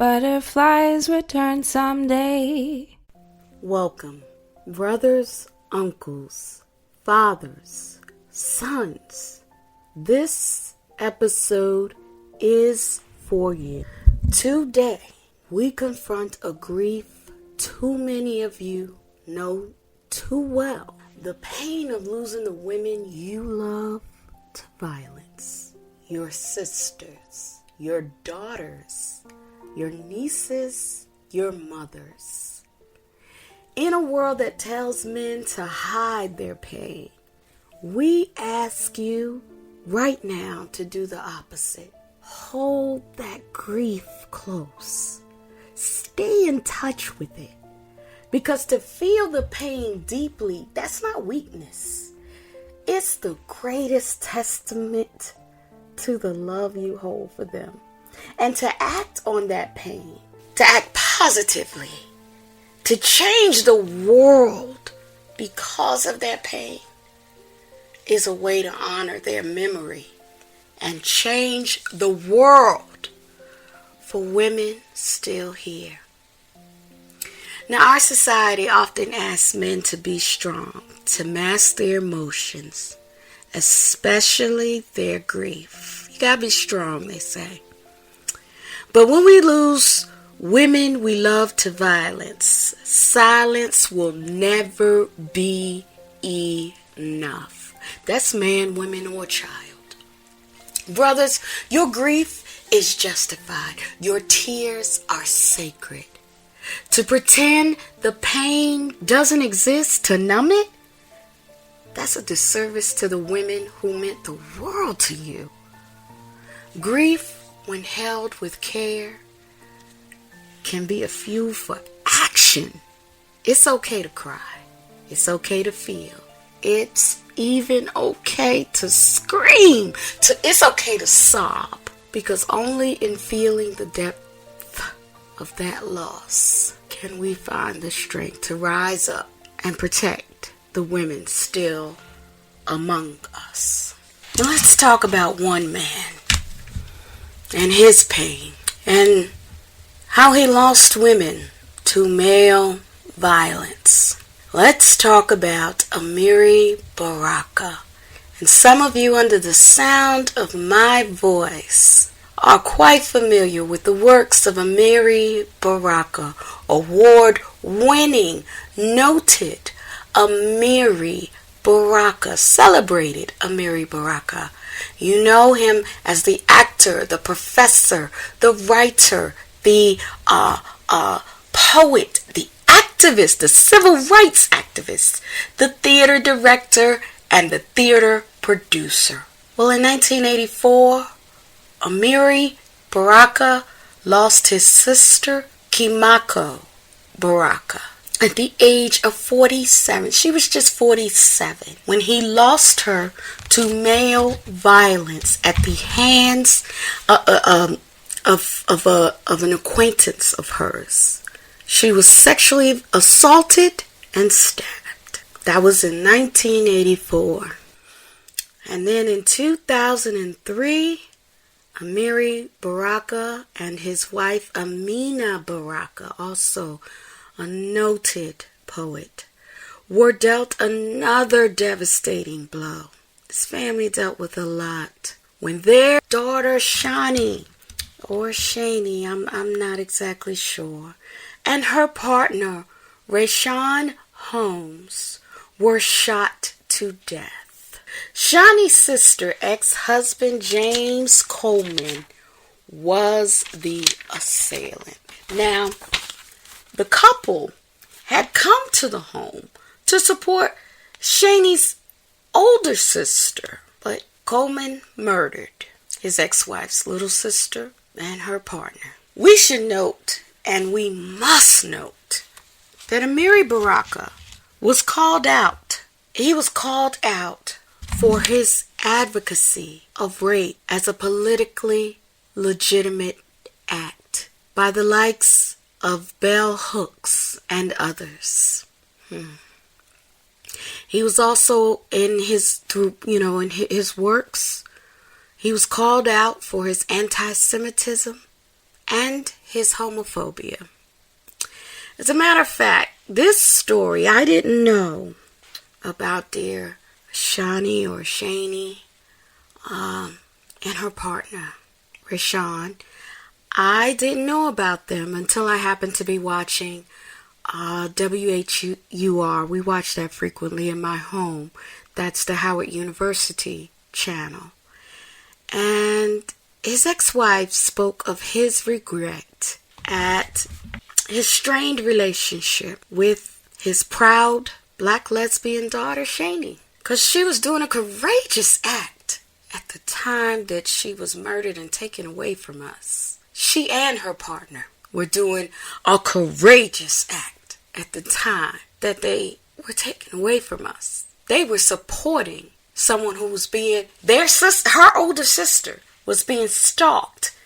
Butterflies return someday. Welcome, brothers, uncles, fathers, sons. This episode is for you. Today, we confront a grief too many of you know too well. The pain of losing the women you love to violence. Your sisters, your daughters, your nieces, your mothers. In a world that tells men to hide their pain, we ask you right now to do the opposite. Hold that grief close. Stay in touch with it. Because to feel the pain deeply, that's not weakness. It's the greatest testament to the love you hold for them. And to act on that pain, to act positively, to change the world because of that pain, is a way to honor their memory and change the world for women still here. Now, our society often asks men to be strong, to master their emotions, especially their grief. You gotta be strong, they say. But when we lose women we love to violence, silence will never be enough. That's man, woman, or child. Brothers, your grief is justified. Your tears are sacred. To pretend the pain doesn't exist, to numb it, that's a disservice to the women who meant the world to you. Grief, when held with care, can be a fuel for action. It's okay to cry. It's okay to feel. It's even okay to scream. It's okay to sob. Because only in feeling the depth of that loss can we find the strength to rise up and protect the women still among us. Now let's talk about one man and his pain and how he lost women to male violence. Let's talk about Amiri Baraka. And some of you under the sound of my voice are quite familiar with the works of Amiri Baraka, award-winning, noted Amiri Baraka, celebrated Amiri Baraka. You know him as the actor, the professor, the writer, the poet, the activist, the civil rights activist, the theater director, and the theater producer. Well, in 1984, Amiri Baraka lost his sister, Kimako Baraka, at the age of 47. She was just 47 when he lost her to male violence at the hands of an acquaintance of hers. She was sexually assaulted and stabbed. That was in 1984. And then in 2003, Amiri Baraka and his wife Amina Baraka, also a noted poet, were dealt another devastating blow. This family dealt with a lot when their daughter Shani, or Shani, I'm not exactly sure, and her partner Rayshawn Holmes were shot to death. Shani's sister, ex-husband James Coleman, was the assailant. Now, the couple had come to the home to support Shani's older sister, but Coleman murdered his ex-wife's little sister and her partner. We should note, and we must note, that Amiri Baraka was called out. He was called out for his advocacy of rape as a politically legitimate act by the likes of Bell Hooks and others. He was also in his works, he was called out for his anti-Semitism and his homophobia. As a matter of fact, this story I didn't know about dear Shani or Shani and her partner, Rashawn. I didn't know about them until I happened to be watching WHUR. We watch that frequently in my home. That's the Howard University channel. And his ex-wife spoke of his regret at his strained relationship with his proud black lesbian daughter, Shani. Because she was doing a courageous act at the time that she was murdered and taken away from us. She and her partner were doing a courageous act at the time that they were taken away from us. They were supporting someone who was being, their sister, her older sister, was being stalked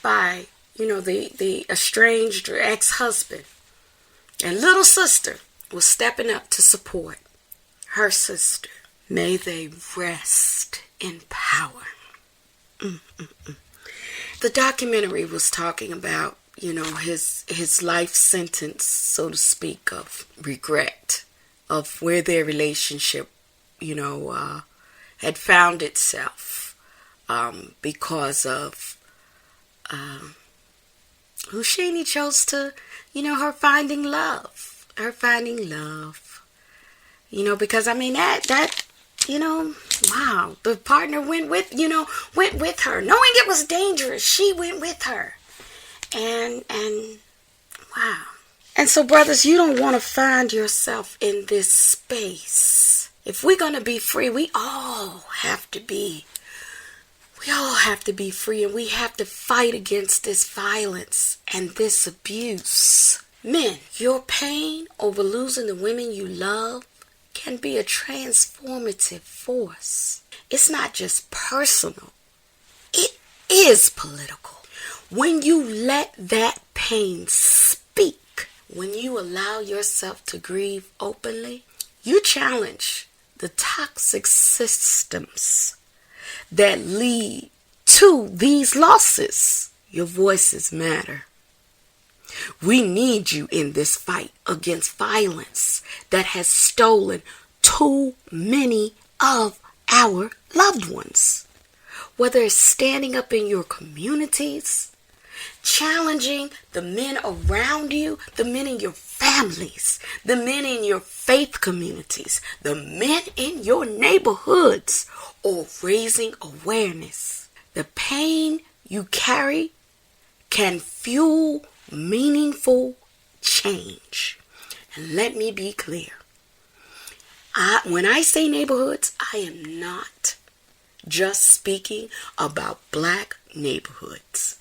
by, the estranged ex-husband. And little sister was stepping up to support her sister. May they rest in power. The documentary was talking about, his life sentence, so to speak, of regret, of where their relationship, had found itself because of who Shani chose to, her finding love. Because wow, the partner went with her, knowing it was dangerous. She went with her, and wow. And so, brothers, you don't want to find yourself in this space. If we're gonna be free, we all have to be free, and we have to fight against this violence and this abuse. Men, your pain over losing the women you love can be a transformative force. It's not just personal. It is political. When you let that pain speak, when you allow yourself to grieve openly, you challenge the toxic systems that lead to these losses. Your voices matter. We need you in this fight against violence that has stolen too many of our loved ones. Whether it's standing up in your communities, challenging the men around you, the men in your families, the men in your faith communities, the men in your neighborhoods, or raising awareness. The pain you carry can fuel meaningful change. And let me be clear. When I say neighborhoods, I am not just speaking about black neighborhoods.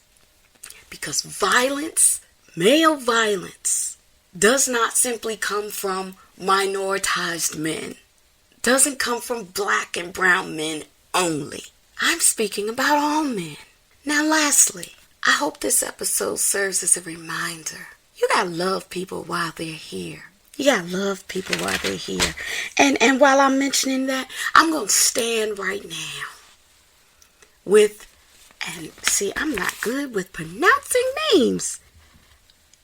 Because violence, male violence, does not simply come from minoritized men. Doesn't come from black and brown men only. I'm speaking about all men. Now lastly, I hope this episode serves as a reminder. You gotta love people while they're here. You gotta love people while they're here. And while I'm mentioning that, I'm gonna stand right now and see, I'm not good with pronouncing names.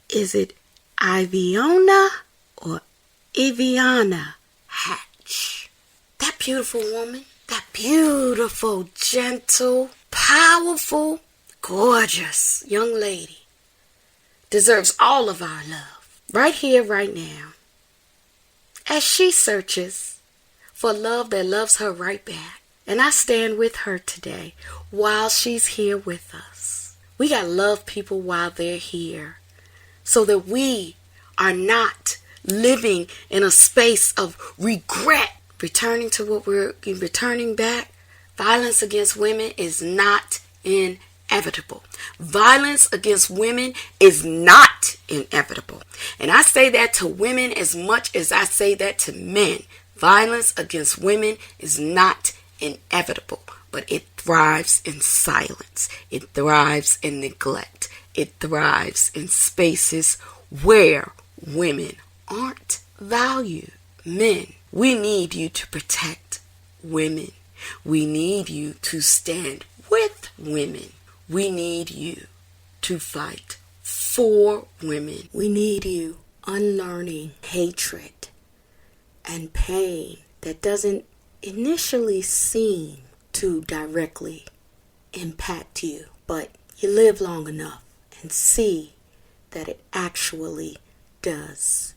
Is it Iviona or Iviana Hatch? That beautiful woman, that beautiful, gentle, powerful, gorgeous young lady deserves all of our love right here, right now, as she searches for love that loves her right back. And I stand with her today while she's here with us. We gotta love people while they're here so that we are not living in a space of regret. Returning to what we're returning back, violence against women is not inevitable. Violence against women is not inevitable. And I say that to women as much as I say that to men. Violence against women is not inevitable, but it thrives in silence. It thrives in neglect. It thrives in spaces where women aren't valued. Men, we need you to protect women. We need you to stand with women. We need you to fight for women. We need you unlearning hatred and pain that doesn't initially seem to directly impact you, but you live long enough and see that it actually does.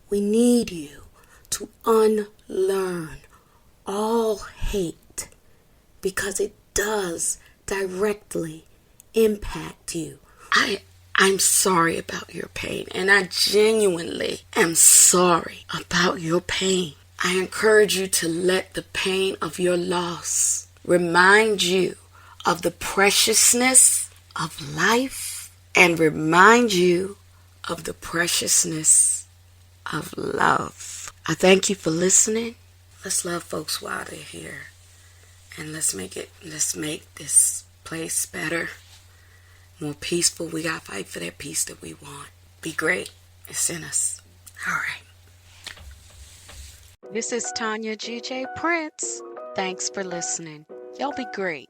We need you to unlearn all hate because it does directly impact you. I'm sorry about your pain, and I genuinely am sorry about your pain. I encourage you to let the pain of your loss remind you of the preciousness of life and remind you of the preciousness of love. I thank you for listening. Let's love folks while they're here, and let's make this place better, more peaceful. We gotta fight for that peace that we want. Be great. It's in us. All right. This is Tanya GJ Prince. Thanks for listening. Y'all be great.